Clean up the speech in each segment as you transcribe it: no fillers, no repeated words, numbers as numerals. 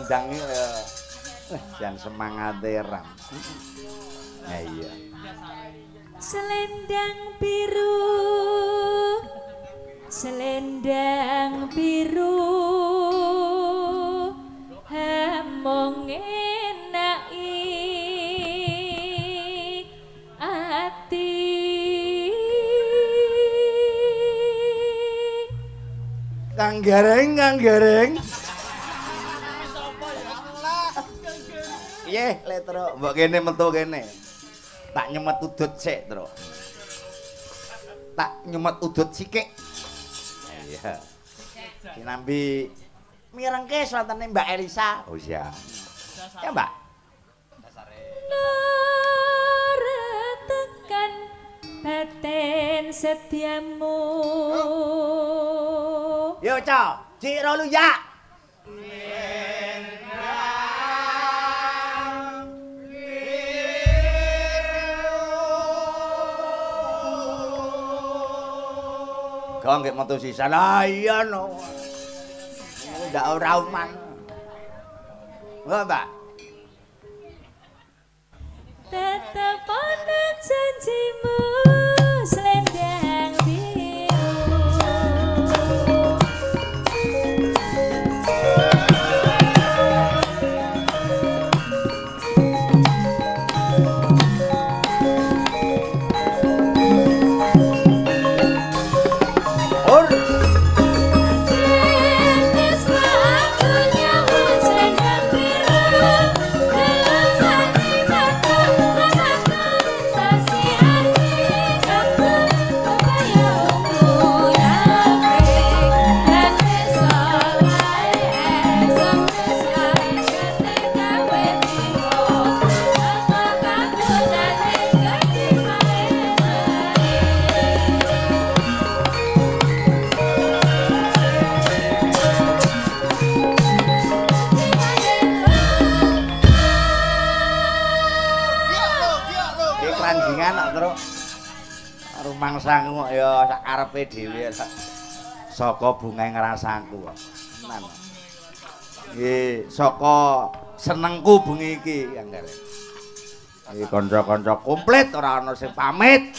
nandangnya jangan semangat ram. Ya iya. Selendang biru hamong enaki ati Kang Gareng. Iya, letro. Mbok kene metu kene. Tak nyemet udut sik, Tru. Tak nyemet udut sikik. Iya. Sinambi mirengke swatene Mbak Elisa. Oh iya. Ya, Mbak. tekan batin setiamu Yo, Cok. Ciro lu ya. Kau nggak metu sisa lah iya no. Nggak rauman. Wah, Mbak. tetap ana janjimu selendang biru Or. Keranjingan kok terus rumangsaku kok ya sak karepe dhewe saka bungae ngrasaku kok. Tenan. Nggih, saka senengku bengi iki Kang Gareng. Iki kanca-kanca komplit ora ana sing pamit.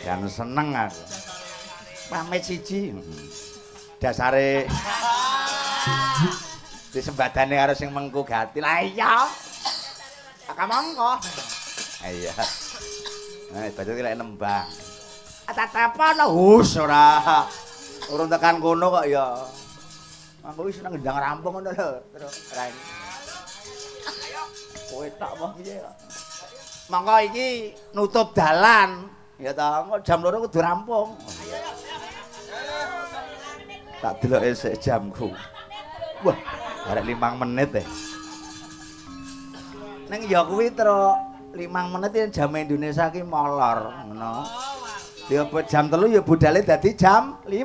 Jan seneng aku. Pamit siji. Dasare disembadane karo sing mengku gati. Lah iya. Akamangko. Iya. Nah, baju lek nembang. Tatapan hus ora. Urung tekan kono kok ya. Aku wis nang gendang rampung ngono lho, terus ora. Kowe tak apa piye kok. Mangko iki nutup dalan. Ya ta, kok jam 2 kudu rampung. Tak deloke sik jamku. Wah, arek 5 menit Neng ya kuwi terus 5 menit yen jam Indonesia ki molor ngono. Diobot jam 3 ya budale dadi jam 5.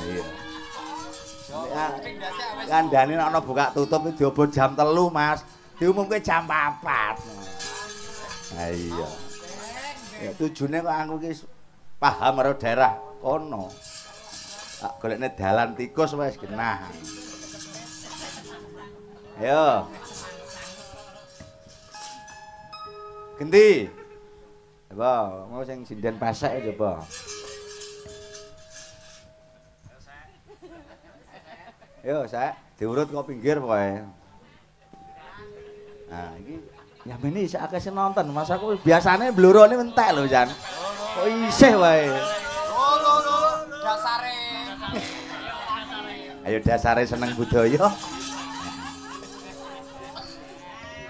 Iya. Kandhane nek ana buka tutup diobot jam 3, Mas. Diumumke jam 4. Ha iya. Ya tujune kok aku ki paham karo daerah kono. Tak golekne dalan tikus wis genah. Ayo. Genti. Coba, mau sing sinden pasek coba. Yo, Sek, diurut kok pinggir pokoke. Nah, iki nyamene isih akeh sing nonton. Mas aku biasane blurone entek lho, Jan. Kok isih wae. Dasare. Ayo dasare seneng budaya.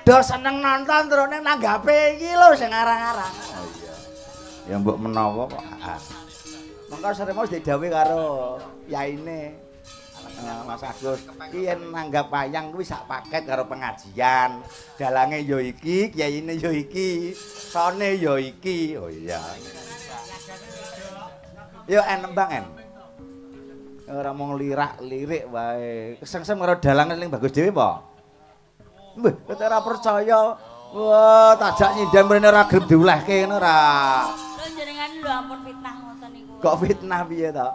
Do seneng nonton terus ning nanggape iki lho sing arang-arang. Oh iya. Ya mbok menawa kok. Mengko seremo didhawuhi karo yaine Mas Agus. Ki yen nanggap wayang kuwi sak paket karo pengajian. Dalange ya iki, kiyaine ya iki, sone ya iki. Oh iya. Yo nembang en. Ora mung lirik wae. Kesengsem karo dalange ning bagus dhewe apa? Mbah, kowe ora percaya. Wah, tajak nyindan mrene ora gelem diulehke ngono ora. Terus jenengan lho ampun fitnah ngoten niku. Kok fitnah piye to?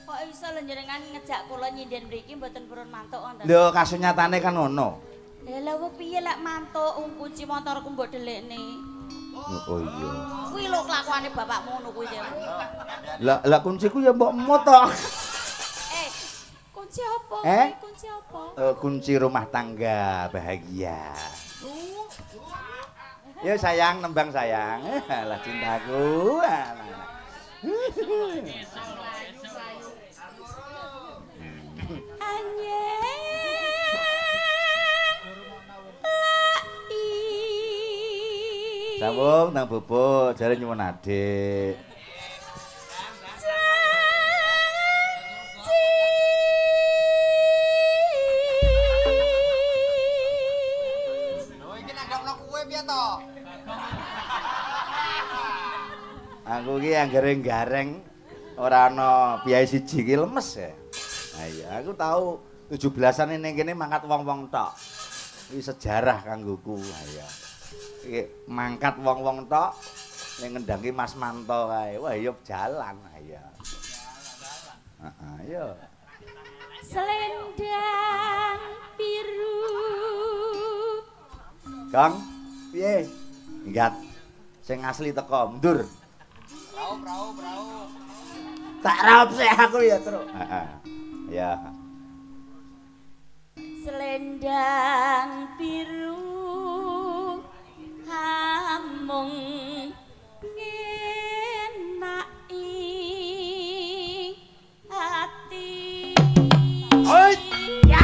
Kok iso lho njenengan ngejak kula nyinden mriki mboten purun mantuk wonten. Lho kasunyatane kan ngono. Lha lha piye lek mantuk kunci motorku mbok delikne. Oh iya. Kuwi lho kelakuane bapakmu ngono kuwi ya. Lah kunciku ya mbok emut to. Kunci apa? Kunci apa? Kunci rumah tangga bahagia. Ya sayang, nembang sayang. Lah cintaku. Sambung nang bubuk jare nyuwun adik. Aku ki anggere gareng ora ana biaya siji ki lemes ya. Nah iya, aku tahu 17-an ning kene mangkat wong-wong tok. Iki sejarah kanggoku. Ha iya. Iki mangkat wong-wong tok ning ngendhangi Mas Manto kae. Wah iya jalan. Ha iya. Heeh, iya. Selendang biru. Kang, piye? Ingat sing asli teko mundur. Brau. Tak raup sih aku ya, Tru. Heeh. Ya. Selendang biru hamung ngenaki hati. Oi, ya.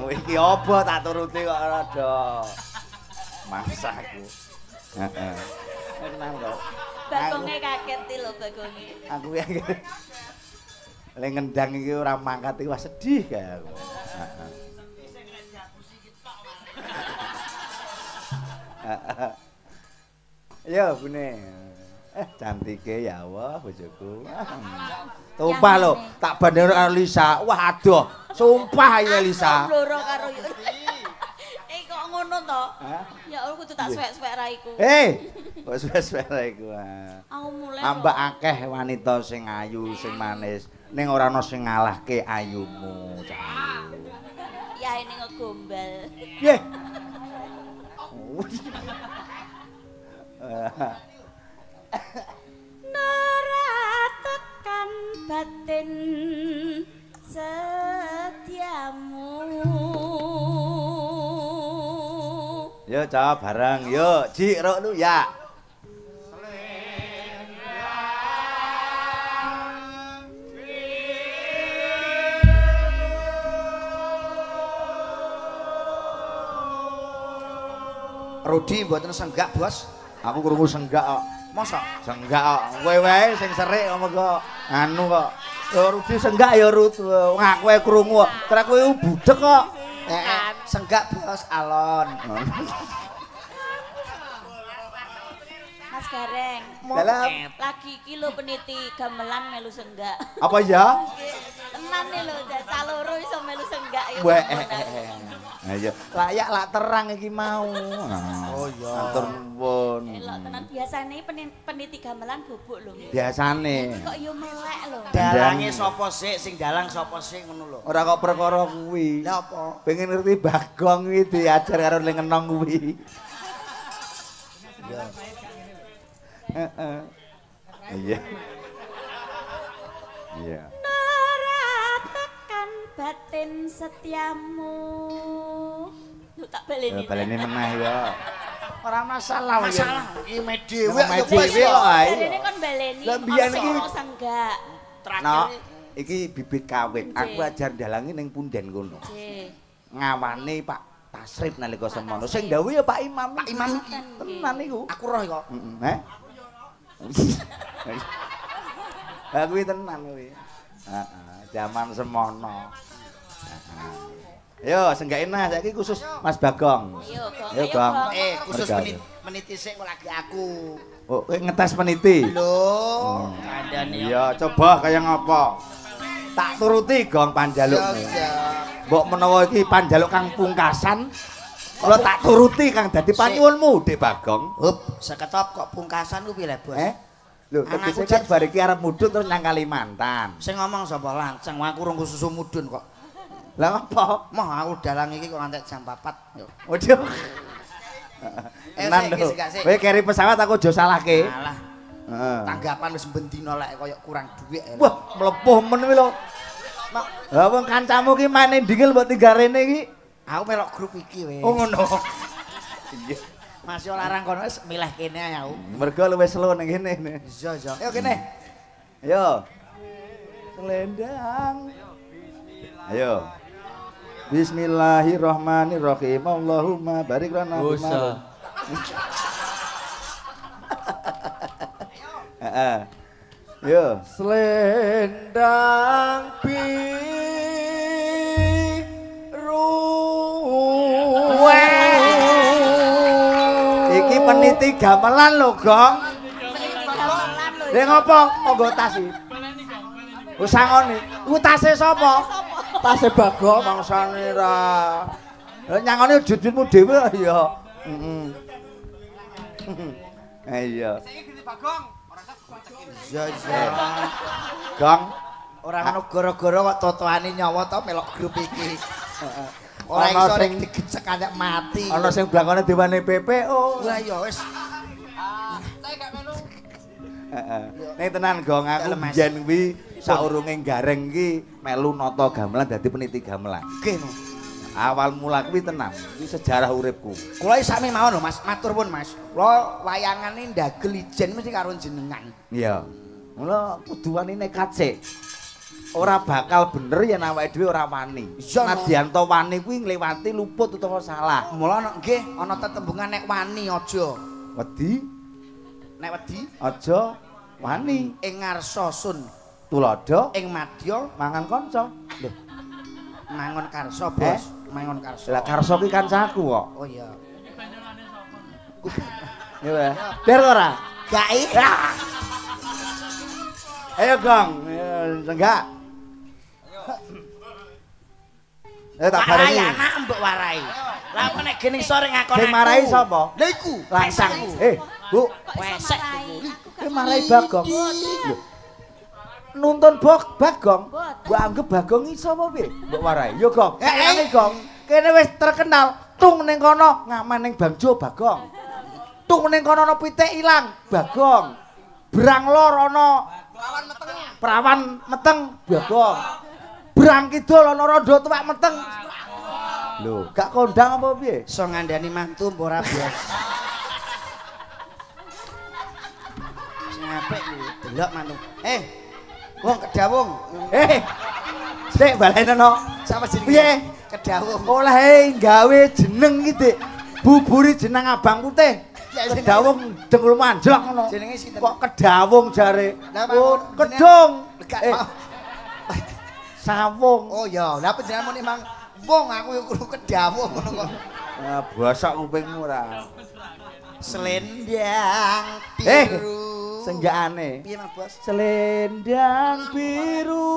Iki apa tak turuti kok rada masaku. Heeh. Kenal kok. Bagonge kaget lho bagonge. Aku ya lek ngendang iki ora mangkat iki wah sedih kae aku. Heeh. Ya bune. Cantike ya Allah bojoku. Tumpah lho, tak bandero karo Lisa. Wah adoh. Sumpah ya Lisa. Loro karo kok ngono to? Ya Allah kudu tak suwek-suwek raiku. Kok suwek-suwek raiku. Aku mulai Ambak akeh wanita sing ayu, sing manis, ning ora ana sing ngalahke ayumu, Cahayu. Ya ini ngegombal. Nggih. Nora tekan batin setiamu. Yo jawab bareng, yo Ji rok lu ya. Rudi mboten senggak, Bos. Aku krungu senggak kok. Mosok Senggak kok. Kowe wae sing serik apa kok anu kok. Yo Rudi senggak ya Rut. Ngaku wae krungu kok. Terus kowe budek kok. senggak, Bos, alon. Mas Gareng. Dalam Lagi iki lho peniti gamelan melu senggak. apa ya? Tenan nih lho, jasa loro iso melu senggak ya. Weh. Ayo, layak lak terang iki mau. Oh iya. Matur nuwun. Elok tenan biasane peniti gamelan bubuk lho. Biasane. Kok yo melek lho. Dalange sapa sik sing dalang sapa sik ngono lho. Ora kok perkara kuwi. Lah apa? Pengen ngerti Bagong kuwi diajar karo ning enong kuwi. Iya. Heeh. Iya. Iya. Nora tekan batin setiamu. Lu tak baleni. Baleni meneh ya. Ora masalah ya. Masalah iki medhewe Medhewe kok Bos. kok ae. Jarene kon baleni. Lah, mbiyen iki- senggak. No, iki bibit kawit. Aku ajar dalangi ning punden kono. Nggih. Ngawane Pak Tasrif nalika semono. Sing dawuh ya Pak Imam. Pak Imam iki. Tenan niku. Aku roh kok. Heh. Ha kuwi tenan kuwi. Heeh, zaman semono. Yo, senggake nah saiki khusus Mas Bagong. Ayo, Gong. Ayo, Ayo, Gong. Gong. Khusus Merga. meniti sik lagi aku. Oh, kowe ngetes peniti. Lho, kandhane. Iya, coba kaya ngapa? Tak turuti Gong panjalukmu. Mbok menawa iki panjaluk kang pungkasan, kula tak turuti kang dadi panyuwunmu, Dik Bagong. Hup, seketop kok pungkasan ku piye, Bos? Lho, tegese kan bar iki arep mudhun terus nang Kalimantan. Sing ngomong sapa lanceng, aku rung susu mudun kok. Lah apa? Moh aku dalang iki kok ngantek jam 4. Yo. Waduh. Tenan lho. Kowe keri pesawat aku aja salahke. Alah. Heeh. Tanggapan wis bendina lek koyo kurang duit. Wah, mlepuh men kuwi lho. Lah wong kancamu ki main dingil mbok tinggal rene iki. Aku melok grup iki wis. Oh ngono. Iya. Masih larang kono wis milih kene ae aku. Mergo luwih slow ning kene. Iya. Ayo kene. Ayo. Selendang. Ayo. Bismillahirrahmanirrahim. Allahumma barik lana fi ma. Heeh. Yo, selendang biru. Iki peniti gamelan lho, Gong. Lha ngopo? Nggo tas iki. Wis sangone. Iku tase sapa? Tase Bagong mangsane ra. Lah nyangone jujutmu dhewe ya. Heeh. Iya. Iya. Gong, Ora ngono gara-gara kok totoane nyawa to melok grup iki. Heeh. Ora Ana iso sing digecek kantek mati. ana sing blangkone diwane PPO. Lah ya wis. Heeh. Ning tenan Gong, aku Mas. biyen kuwi saurunge gareng iki melu nata gamelan dadi peniti gamelan. Nggih no. Awal mula kuwi tenan, iki sejarah uripku. Kula sami mawon lho Mas, matur pun Mas. Kula wayangane ndagel ijen mesti karo jenengan. Iya. Mula kudu wani nekat sik. Ora bakal bener yen awake dhewe ora wani. Iya, no. Nadyan to wani kuwi ngliwati luput utawa salah. Mula ana nggih ana tetembungan nek wani aja. Wedi Nek wedi aja wani. ing ngarsa sun, Tuladha ing madya mangan kanca. Lho, mangon karsa, Bos. Mangon karsa. lah karsa ki kancaku kok. Oh iya. Ya wae. Der ora? Gai. Ayo Gong, enggak. Tak Warai barengi. anak mbok warai. Lah apa nek gene sore ngakon Sing marai sapa? Lha iku Langsang. Bu, wesek. ki marai Bagong. Lho. Nuntun Bagong. Mbok anggap Bagong iso apa piye? Mbok warai. Yo Gong. Kayane Gong, kene wis terkenal. Tung ning kono ngaman ning Bangjo Bagong. Tung ning kono ana pitik ilang Bagong. Brang lor ana perawan meteng Bagong. Brang kidul ana randa tuwek meteng. Lho, gak kondang apa piye? Iso ngandani mantu mbok ora bias. Ngapik lho, delok mantu. Wong kedawung. Sik balenono. Sapa jenenge? Piye? Kedawung. Oleh gawe jeneng iki, Dik. Buburi jeneng Abang Putih. Kedawung dengkul manjlok ngono. Jenenge sinten? Kok kedawung jare? Lah, Oh, Pak, kedung. Gak Eh, mau. sawung. Oh ya, lah panjenengan muni mang wong aku yo kudu kedawung ngono kok. Ah, basak kupingmu ora. Selendang biru. Senjakane. Piye Mas Bos? Selendang biru.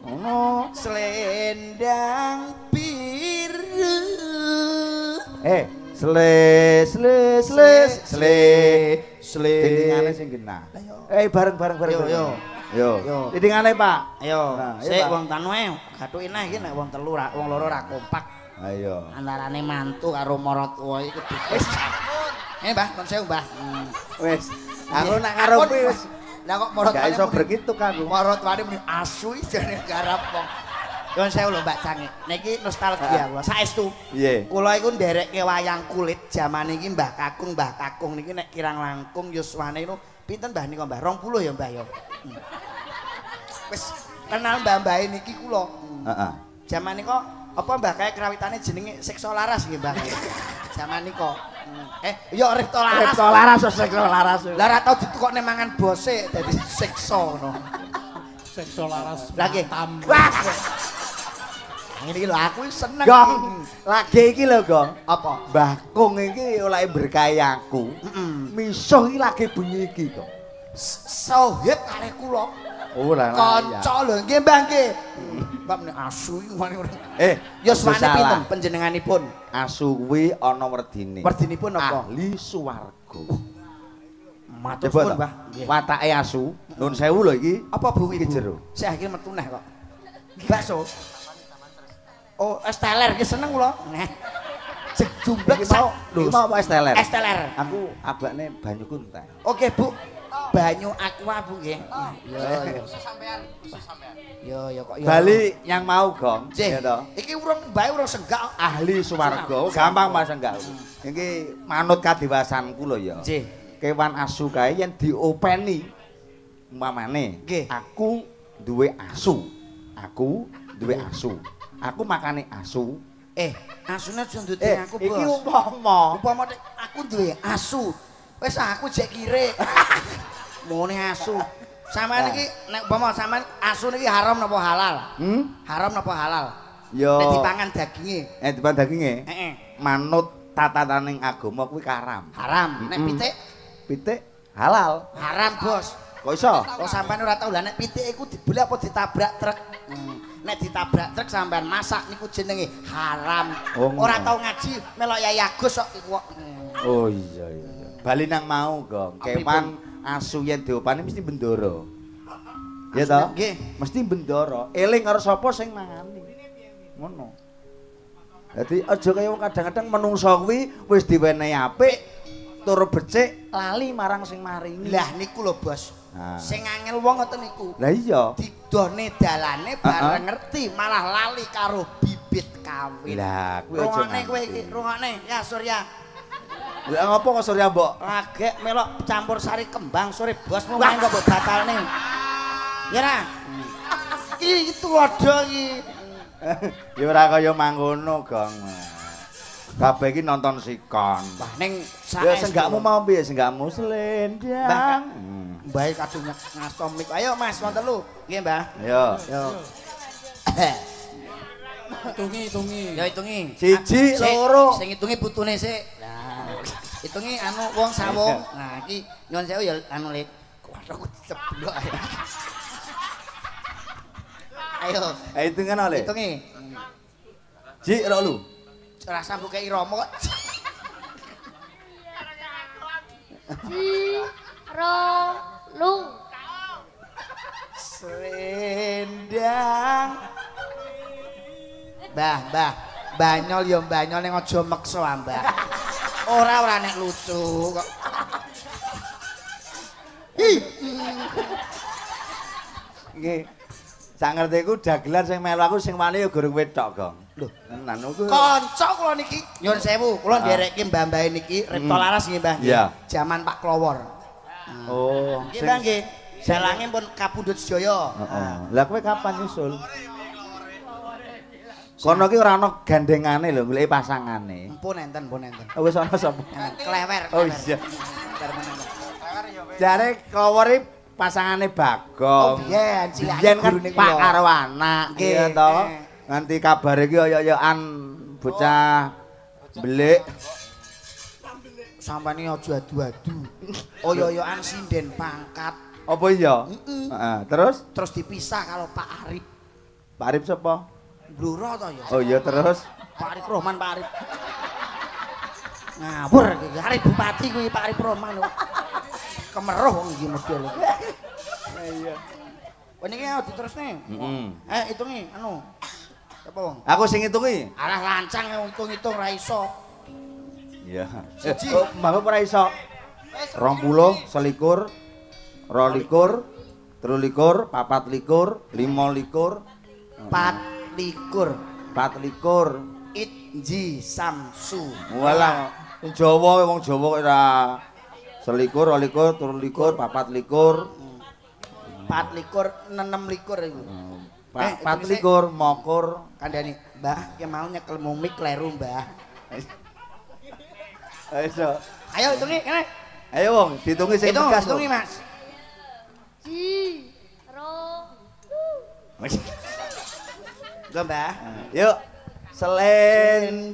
Ngono. Selendang biru. Sle. Dingane sing genah. Bareng. Yo. Yo. Dingane, Pak. Ayo, Nah, sik Pak. wong tanu ae gathuke nah iki nek wong telu ra wong loro ra kompak. Ayo. Antarane mantu karo maratuwa iki kudu. Wis. Mbah, kon sewu, Mbah. Wis. Aku nak ngarepe wis Lah kok maratuwane gak iso berkituk aku. maratuwane muni asu iki jane garap wong. Kon sewu lho Mbak Cange. Niki nostalgia kula. Saestu. Piye? Kula iku nderekke wayang kulit jaman iki Mbah Kakung niki nek kirang langkung yuswane niku pinten Mbah nika Mbah? 20 ya Mbah ya. Wis kenal mbah-mbah niki kula. Heeh. Jaman nika apa Mbah kae krawitane jenenge Siksa Laras nggih Mbah. Jaman nika. Ya Ripto Laras. Sekso laras. Lah ra tau ditukokne mangan bose dadi siksa ngono. Sekso laras. Lah nggih. Tambah. Ngene iki lho aku seneng. Gong, lagi iki lho, Gong. Apa? Mbah Kung iki oleh berkahi aku. Heeh. Misuh iki lagi bengi iki, Gong. Sohib kalih kula. Oh lah. Kanca lho nggih Mbah nggih. Mbah menik asu iki ngene. Yuswane pinten panjenenganipun? Asu kuwi ana werdine. Werdinipun apa? Ahli swarga. Matur Coba suwun, to. Mbah. Nggih. Watake asu. Nuwun sewu lho iki. Apa Bu Iki Ibu? jero. Saya iki metu neh kok. Bakso. Oh, es teler ki seneng kula. Neh. Jek jumblek Iki mau lho. iki mau apa es teler? Es teler. Aku abakne banyu kuntai. Oke, Bu. Banyu aqua, Bu nggih. Yo, yo. Yo, yo kok yo. Bali yang mau, Gong. Cih, Ya toh. iki urung bae urung senggak. Ahli swarga. Gampang Mas enggak. Iki manut kadiwasanku lho ya. Nggih. Kewan asu kae yen diopeni umpamane Nggih. aku duwe asu. Aku duwe asu. Aku makane asu. Asune aja nduti aku, Bos. Iki umpama. Umpama nek aku duwe asu. Wis aku jek kire. Mone asu. Sampeyan iki nek umpama sampean asu niki haram napa halal? Haram napa halal? Ya. Nek dipangan daginge. Dipangan daginge. Heeh. Manut tatataning agama kuwi karam. Haram. Nek pitik Pitik halal. haram, Bos. Kok iso? Kok sampean ora tau lah nek pitik iku dibeli apa ditabrak truk? Nek ditabrak truk sampean masak niku jenenge haram. Oh, Ora ngono. tau ngaji melok Yai Agus kok iku kok. Oh iya iya. Bali nang mau, Gong. Kewan asu yen diopani mesti bendoro. Ya toh? Nggih. Mesti bendoro. Eling karo sapa sing mangani. Ngono. Dadi aja kaya wong kadang-kadang menungso kuwi wis diwenehi apik tur becik lali marang sing maringi. Lah niku lho, Bos. Nah. Sing angel wong ngoten niku. Lah iya. Didone dalane bareng ngerti malah lali karo bibit kawin. Lah kuwi aja. Rungokne kowe iki, rungokne ya Surya. Lah ngopo kok Surya mbok? Lagek melok campur sari kembang sore bosmu main kok mbok batalne. Ya ra. Iki tulodo iki. Ya ora kaya mangkono, Gong. Kabeh iki nonton sikon. Wah ning Ya senggakmu mau piye? Senggakmu selendang. Mbah kadung ngastomik. Ayo Mas, wonten lu. Nggih, Mbah. Yo. Yo. Hitungi. Ya hitungi. Siji, Sik, loro. Sing hitungi putune sik. Nah, hitungi anu wong sawung. Nah, iki nyuwun sewu ya anu Lik. Waduh, ceblok. Ayo. Hitungan oleh. Hitungi. Ji, ro lu. Ora sambung kei romo kok. Lu Selendang. Mbah, banyol ya banyol ning aja meksa, Mbah. Ora nek lucu kok. Nggih. Sak ngertiku dagelan sing melu aku sing wani ya gorong wetok, Gong. Lho, tenan ku. kanca kula niki nyuwun sewu, kula nderekke mbah-mbah niki Ripto Laras nggih, Mbah. Iya. Jaman Pak Klowor. Oh, Nggih, Mbah nggih. Dalange pun kapundhut sedaya. Heeh. Lah kowe kapan nyusul? Kono ki ora ana gandengane lho, goleki pasangane. Pun enten. Oh, wis ana sapa? Klewer. Oh iya. Jare Klowori pasangane Bagong. Oh biyen cilake Biyen kan gurune Pak kula. karo anak Nggih, iya to. eh. Nganti kabare iki oyok-oyokan bocah belik. Sampane aja adu-adu. Oyo-oyokan sinden pangkat. Apa iya? Heeh. Heeh. Terus dipisah kalau Pak Arif. Pak Arif sapa? Bluro to ya. Oh iya terus. Pak Arif Rohman, Pak Arif. Ngawur iki Arif Bupati kuwi Pak Arif Rohman lho. Kemeruh wong iki model. Iya. Wah niki ayo diterusne. Heeh. Hitungi anu. Apa wong? Aku sing ngitungi. Alah lancang ngitung-ngitung ra iso. Iya. Siji. Oh, mbak ora iso. 20, 21, 22, 23, 24, 25, 24. Itji Samsu. Walah, Jawa wong Jawa kok ora 21, 22, 23, 24. 24, 26 iku. 24 mokur. Kandhani, Mbah, ki mau nyekel mumik kleru, Mbah. Ayo. Ayo hitungi kene. Ayo wong, ditungi sing tegas. Hitungi, Mas. Go, Mbah. Yuk. Selendang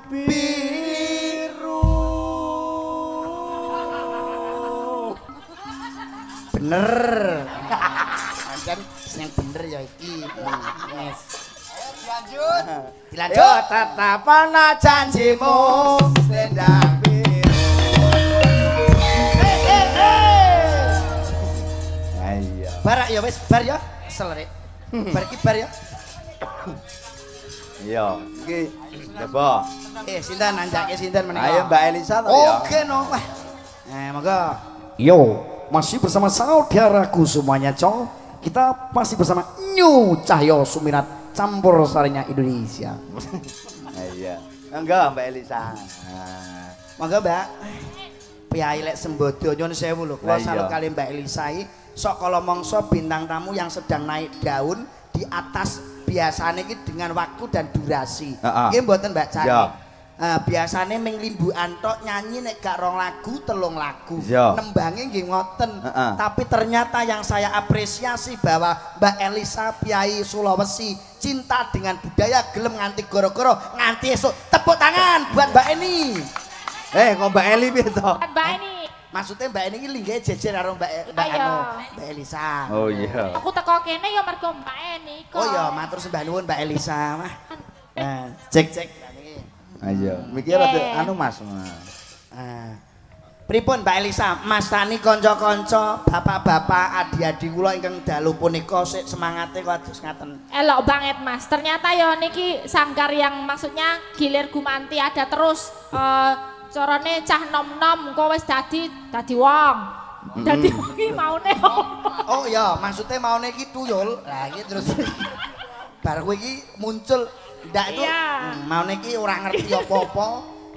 biru. Bener. Pancen sing bener ya iki. Wes. Dilanjut. Yo tatapan janjimu selendang biru. Mbak ya wis bar ya. Kesel rek. Bar iki bar ya. Iya, iki coba. Sinten nanjake sinten menika? Ayo Mbak Elisa to ya. Oke no. Monggo. Yo, masih bersama saudaraku semuanya, Cong. Kita masih bersama New Cahyo Sumirat campur sarinya Indonesia. Iya. Enggak Mbak Elisa. Monggo, Mbak. Piyai lek sembodo nyun sewu lho. Kula Lah, iya. salut kali Mbak Elisa iki sok kala mangsa bintang tamu yang sedang naik daun di atas biasane iki dengan waktu dan durasi. Nggih mboten Mbak Cani. Ya. Biasane ming limbukan tok nyanyi nek gak 2 lagu 3 lagu. Ya. Nembange nggih ngoten. Tapi ternyata yang saya apresiasi bahwa Mbak Elisa Piyai Sulawesi cinta dengan budaya gelem nganti goro-goro nganti esuk. Tepuk tangan buat Mbak Eni. Kok Mbak Eli piye to? Mbak ini. Maksudnya Mbak Eni iki linggahe jejer karo Mbak Elisa. Oh iya. Aku teko kene ya mergo Mbak ini kok. Oh iya, matur sembah nuwun Mbak Elisa mah. Nah, cek. Ayo, mikir rada anu Mas. Pripun Mbak Elisa, Mas Tani kanca-kanca, bapak-bapak, adik-adik kula ingkang dalu punika sik semangate kados ngaten. Elok banget Mas. Ternyata ya niki sanggar yang maksudnya gilir gumanti ada terus carane cah nom-nom kok wis dadi wong. Dadi wong iki maune. Oh iya, maksudnya maune iki tuyul. Lah iki terus bar kowe iki muncul ndak itu maune iki ora ngerti apa-apa.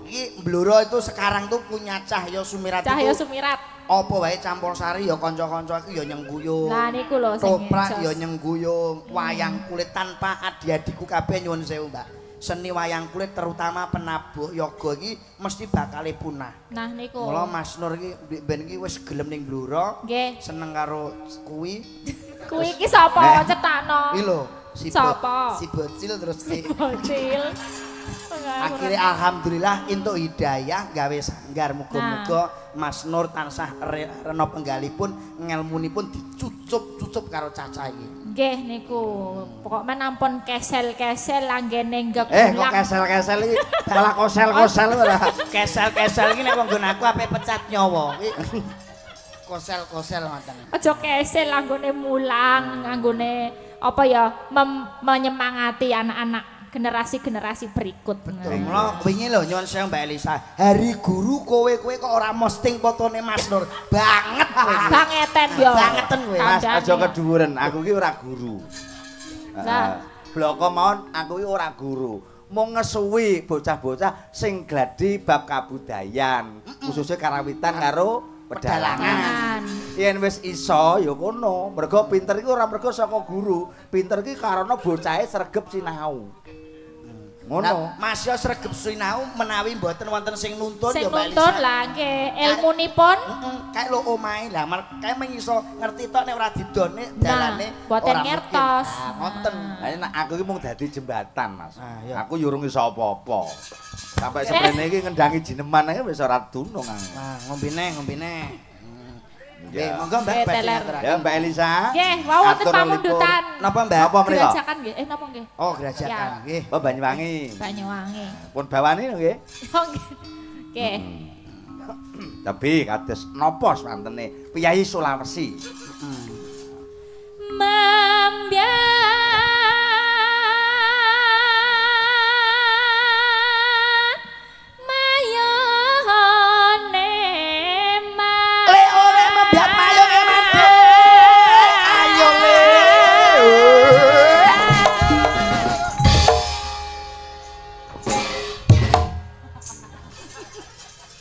Iki Bluro itu sekarang tuh punya Cahyo Sumirat. Cahyo itu Sumirat. apa wae campur sari ya kanca-kanca iki ya nyengguyung. Nah niku lho sing toprak ya nyengguyung, wayang kulit tanpa adik-adikku kabeh nyuwun sewu, Mbak. Seni wayang kulit terutama penabuh yoga iki mesti bakal punah. Nah niku. Mula Mas Nur iki ben iki wis gelem ning Bluro. Nggih. Seneng karo kuwi. Kuwi iki sapa cetakno? Iki lho, si Bocil terus si Bocil. Akhirnya alhamdulillah entuk hidayah gawe sanggar muga-muga Mas Nur tansah rena penggalipun ngelmunipun dicucup-cucup karo Caca iki. Nggih niku. Pokoknya nampun kesel-kesel langgene Kok nggegulang. kesel-kesel iki malah kosel-kosel ora. Kesel-kesel iki nek wong nggon aku ape pecat nyawa. Kosel-kosel ngoten. Aja kesel anggone mulang, anggone apa ya menyemangati anak-anak generasi-generasi berikut. Betul. Mula wingi lho nyuwun sewu Mbak Elisa, Hari Guru kowe kok ora posting fotone Mas Nur. Banget kowe. Bangeten yo. Bangeten kowe. Mas aja keduwuren, aku iki ora guru. Nah, Bloko mawon aku iki ora guru. Mung ngesuwi bocah-bocah sing gladi bab kabudayan, khususnya karawitan karo pedalangan. Yen wis iso ya kono. Mergo pinter iki ora mergo saka guru. Pinter iki karena bocahe sregep sinau. Ngono. Nah, Mas yo sregep sinau menawi mboten wonten sing nuntun sing ya Mbak Elisa. nuntun lah nggih ilmunipun. Kayak lo omahe lah, kayak mengiso ngerti tok nek ora didone dalane. Boten ora ngertos. mungkin. Ngoten. Nah, aku iki mung dadi jembatan, Mas. Iya. Aku yo urung iso apa-apa. Sampai seprene iki ngendangi jineman ae wis ora dunung aku. Nah, ngombine. Ya. Monggo Mbak Teler. Ya Mbak Elisa. Nggih, wonten atur pamundutan. Napa Mbak? Napa mriko? Gerajakan nggih. Napa nggih? Oh, gerajakan nggih. Oh Banyuwangi. Banyuwangi. Pun bawani nggih. Oh nggih. Nggih. Tapi kados napa swantene Piyai Sulawesi.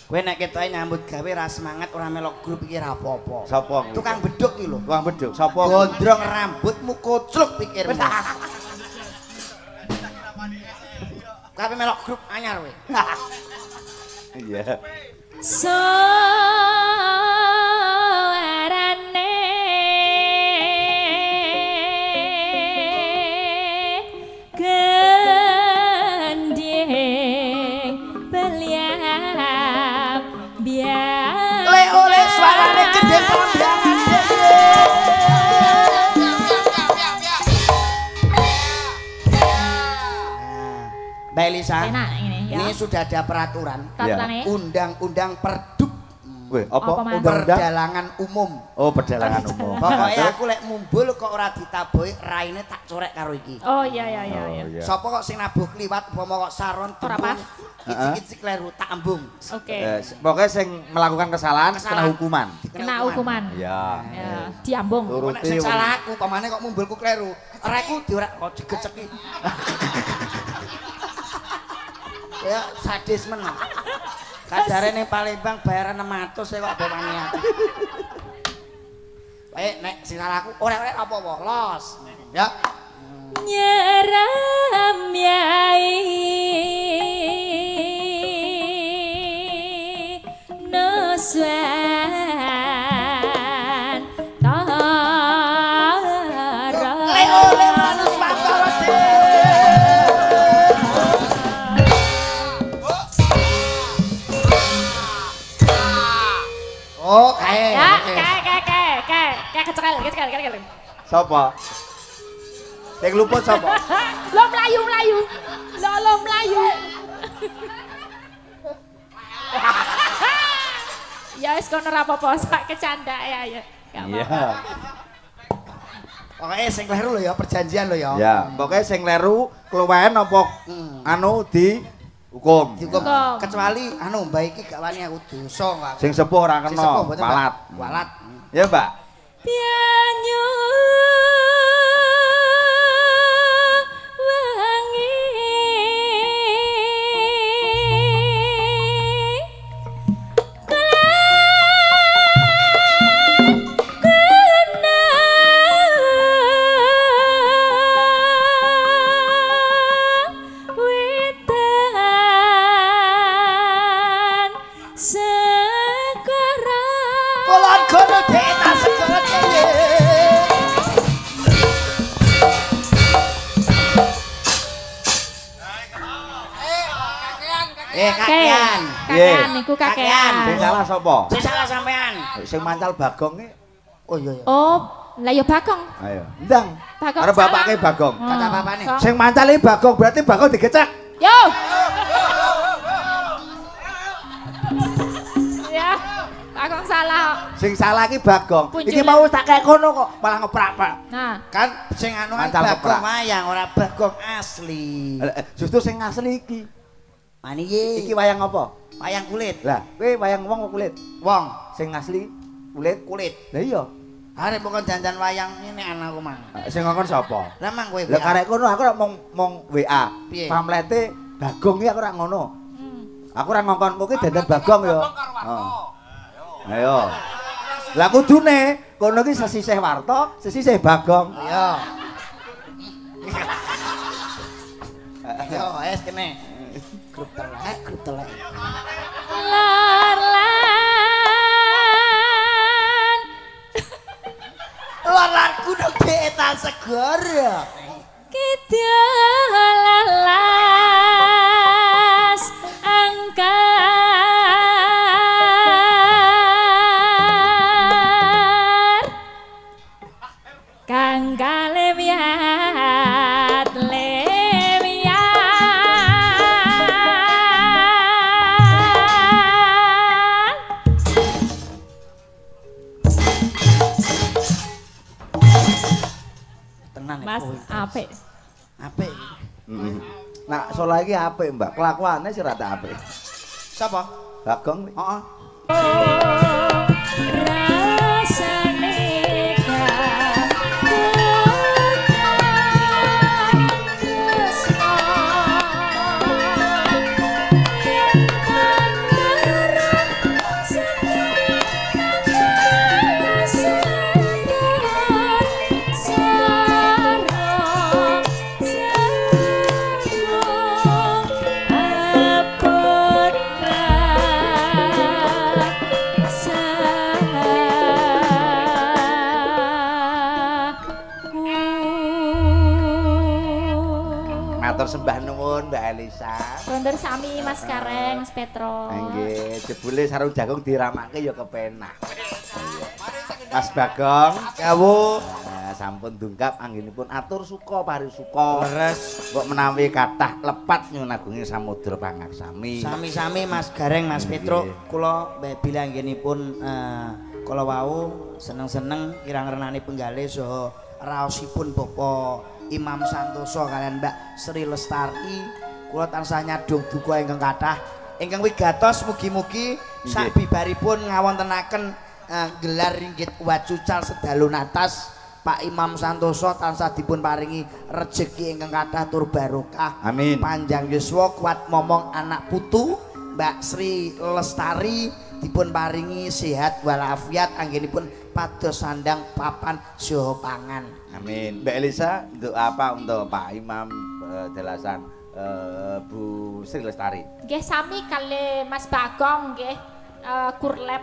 Kowe nek ketoke nyambut gawe ra semangat ora melok grup iki ra apa-apa. Sapa kuwi? Tukang beduk iki lho. Tukang beduk. Sapa? Gondrong rambutmu kocluk pikirmu. Kabeh melok grup anyar kowe. Iya. Suarane gending beliang biar Le oleh suarane gendeng pambiangan. Mbak Elisa, enak ini ya. ini sudah ada peraturan. Peraturannya? Undang-undang Perdup Weh, apa Apa, Mas? undang-undang? Perdalangan umum. Oh, perdalangan umum. Pokoknya aku lek mumbul kok ora ditabuhi raine tak corek karo iki. Oh iya iya iya. Oh, iya. iya. Sapa kok sing nabuh kliwat upama kok saron Ora tembung pas. kicik-kicik kleru tak embung. Oke. Pokoknya sing melakukan kesalahan kena Kesalahan. hukuman. Kena hukuman. Iya. Ya, diambung. Nek sing salah aku pamane kok mumbulku kleru. Reku diorek kok digeceki. Ya sadis men. Kadare ning Palembang bayar 600 kok bawani aku. Baik nek sing salah aku ora apa-apa, los. Ya. Nyeram yai noswan tara Ole manus mantara de. Oh, kae. ya kayak kecekel. Sapa? Sing luput sapa? Lo melayu. Lo melayu. Ya wis kono ora apa-apa, sak kecanda ya. Gak Iya. apa-apa. Pokoknya sing kleru lho ya perjanjian lho ya. Ya, pokoknya sing kleru keluwen apa anu di hukum. Dihukum. Hukum. Kecuali anu Mbak iki gak wani aku dosa kok. Sing sepuh ora Sing kena sepuh, mboten, Mbak? walat. Walat. Ya, Mbak. Pianyu wangi Kolon kono deta segala kene. Kakean. Kakean niku Sing kakean. salah sapa? Sing salah sampean. Sing mancal Bagong ki. Oh iya iya. Oh, lah ya Bagong. Ayo, ndang. Bagong Karo salah. bapake Bagong. Kata bapakne. Sing mancali Bagong berarti Bagong digecek. Yo. Ya, Bagong salah. Sing salah ki Bagong. Punjul. Iki mau tak kaya kono kok, malah ngeprak-prak. Nah, Kan sing anu kan Mancal bagong keprak. wayang ora bagong asli. Justru sing asli iki. Mani ye. Iki wayang apa? Wayang kulit. Lah, kowe wayang wong apa kulit? Wong Sing asli kulit. kulit. Lah iya. Arep bukan janjan wayang ini anakku mang. Sing ngongkon sapa? Lah mang kowe. Lah karek kono aku ora mong WA. Piye? Pamlete Bagong iki aku ora ngono. Aku ora ngongkon kowe dandan Bagong ya. Ayo. Lah kudune kono iki sesisih Warta, sesisih Bagong. Iya. Yo, es kene. Grup telek. larlan. Luar gunung Betan Segara. Kita lalas angkar kang kalemiat Tenan Mas apik. Apik. Nah, soal lagi apik, Mbak. Kelakuannya sih rada apik. Sapa? Bagong nih. Heeh. Rasane Matur sembah nuwun Mbak Elisa. Rondur sami Mas Kareng, Mas Petro. Nggih, jebule sarung jagung diramake ya kepenak. Mas Bagong, Yawu. nah, sampun dungkap anggenipun atur suka parisuka. Leres. Kok menawi kathah lepat nyuwun agunging samudra pangaksami. Sami-sami Mas Gareng, Mas Nggih. Petro, kula bilang anggenipun kala wau seneng-seneng kirang renani penggalih saha raosipun Bapak Imam Santoso kalian Mbak Sri Lestari. Kula tansah nyadong duka ingkang kathah ingkang wigatos mugi-mugi sabibaripun ngawontenaken gelar ringgit wacucal sedalu natas Pak Imam Santoso tansah dipun paringi rejeki ingkang kathah tur barokah. Amin. Panjang yuswa kuat momong anak putu Mbak Sri Lestari dipun paringi sehat walafiat anggenipun pados sandang papan saha pangan. Amin. Mbak Elisa, untuk apa untuk Pak Imam jelasan Bu Sri Lestari? Nggih sami kali Mas Bagong nggih kurlep